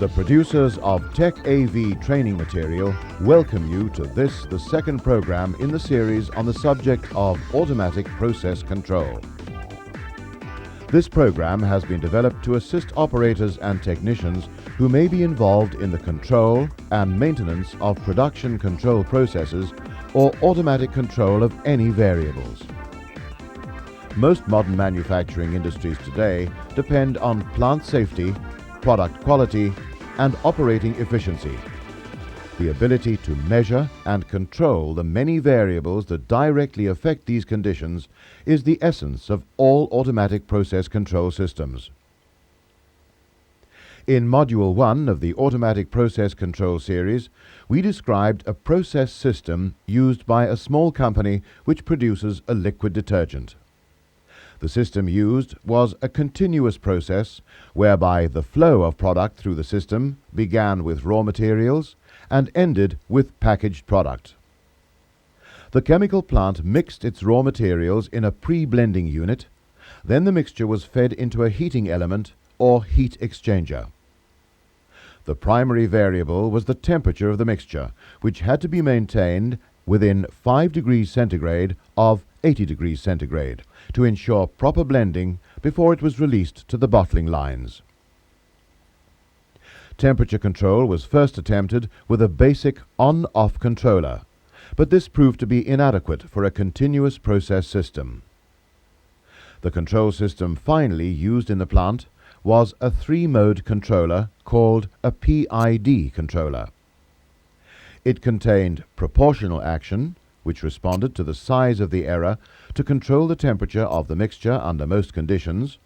The producers of Tech AV training material welcome you to this, the second program in the series on the subject of automatic process control. This program has been developed to assist operators and technicians who may be involved in the control and maintenance of production control processes or automatic control of any variables. Most modern manufacturing industries today depend on plant safety, product quality, and operating efficiency. The ability to measure and control the many variables that directly affect these conditions is the essence of all automatic process control systems. In Module 1 of the Automatic Process Control series, we described a process system used by a small company which produces a liquid detergent. The system used was a continuous process whereby the flow of product through the system began with raw materials and ended with packaged product. The chemical plant mixed its raw materials in a pre-blending unit, then the mixture was fed into a heating element or heat exchanger. The primary variable was the temperature of the mixture, which had to be maintained within 5 degrees centigrade of 80 degrees centigrade to ensure proper blending before it was released to the bottling lines. Temperature control was first attempted with a basic on-off controller, but this proved to be inadequate for a continuous process system. The control system finally used in the plant was a 3-mode controller called a PID controller. It contained proportional action, which responded to the size of the error to control the temperature of the mixture under most conditions,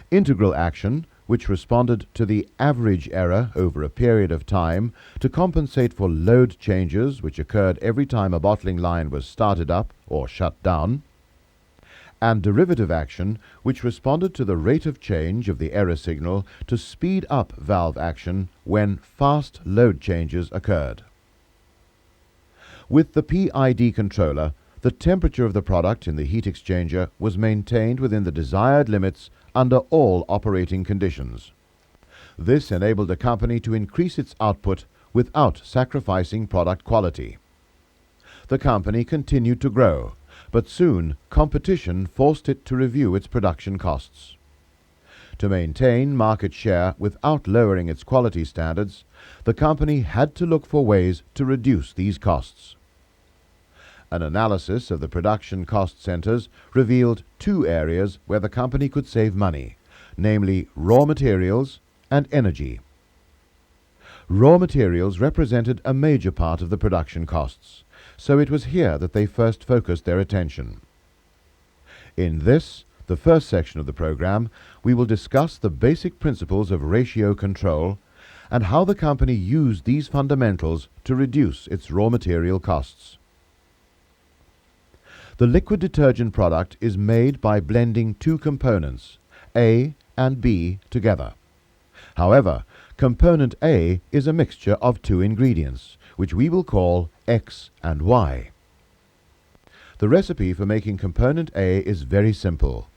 integral action, which responded to the average error over a period of time to compensate for load changes which occurred every time a bottling line was started up or shut down, and derivative action, which responded to the rate of change of the error signal to speed up valve action when fast load changes occurred. With the PID controller, the temperature of the product in the heat exchanger was maintained within the desired limits under all operating conditions. This enabled the company to increase its output without sacrificing product quality. The company continued to grow, but soon competition forced it to review its production costs. To maintain market share without lowering its quality standards, the company had to look for ways to reduce these costs. An analysis of the production cost centers revealed 2 areas where the company could save money, namely raw materials and energy. Raw materials represented a major part of the production costs, so it was here that they first focused their attention. In this, the first section of the program, we will discuss the basic principles of ratio control and how the company used these fundamentals to reduce its raw material costs. The liquid detergent product is made by blending 2 components, A and B, together. However, component A is a mixture of 2 ingredients, which we will call X and Y. The recipe for making component A is very simple.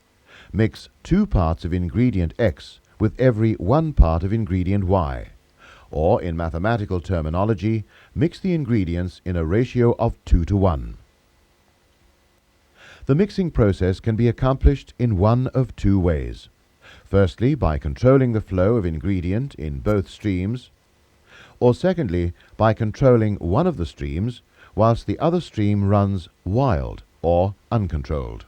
Mix 2 parts of ingredient X with every 1 part of ingredient Y, or in mathematical terminology, mix the ingredients in a ratio of 2 to 1. The mixing process can be accomplished in one of 2 ways. Firstly, by controlling the flow of ingredient in both streams, or secondly, by controlling one of the streams whilst the other stream runs wild or uncontrolled.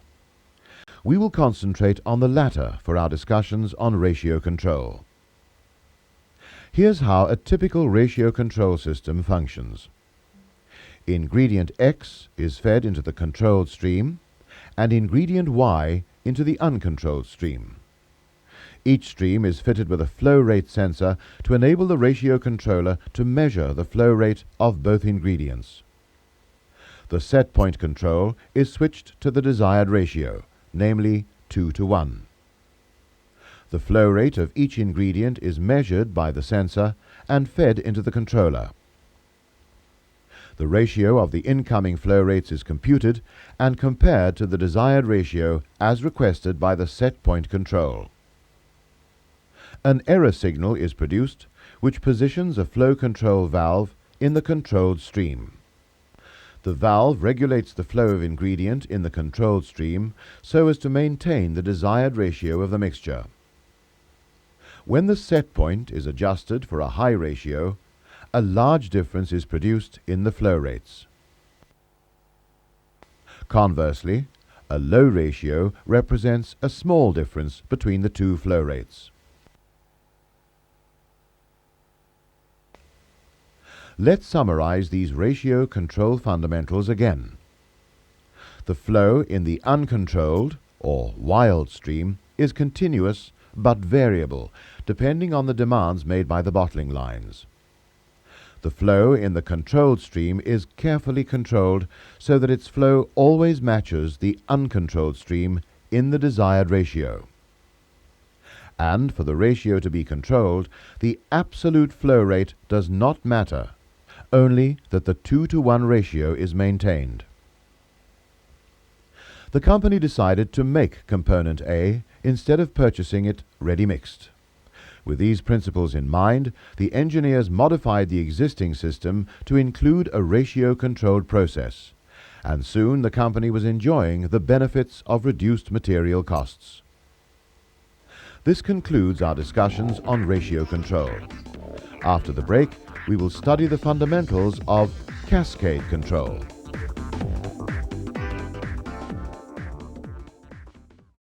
We will concentrate on the latter for our discussions on ratio control. Here's how a typical ratio control system functions. Ingredient X is fed into the controlled stream, and ingredient Y into the uncontrolled stream. Each stream is fitted with a flow rate sensor to enable the ratio controller to measure the flow rate of both ingredients. The set point control is switched to the desired ratio, namely 2 to 1. The flow rate of each ingredient is measured by the sensor and fed into the controller. The ratio of the incoming flow rates is computed and compared to the desired ratio as requested by the set point control. An error signal is produced which positions a flow control valve in the controlled stream. The valve regulates the flow of ingredient in the controlled stream so as to maintain the desired ratio of the mixture. When the set point is adjusted for a high ratio, a large difference is produced in the flow rates. Conversely, a low ratio represents a small difference between the two flow rates. Let's summarize these ratio control fundamentals again. The flow in the uncontrolled, or wild stream, is continuous but variable, depending on the demands made by the bottling lines. The flow in the controlled stream is carefully controlled so that its flow always matches the uncontrolled stream in the desired ratio. And for the ratio to be controlled, the absolute flow rate does not matter, only that the 2-to-1 ratio is maintained. The company decided to make component A instead of purchasing it ready-mixed. With these principles in mind, the engineers modified the existing system to include a ratio-controlled process, and soon the company was enjoying the benefits of reduced material costs. This concludes our discussions on ratio control. After the break, we will study the fundamentals of cascade control.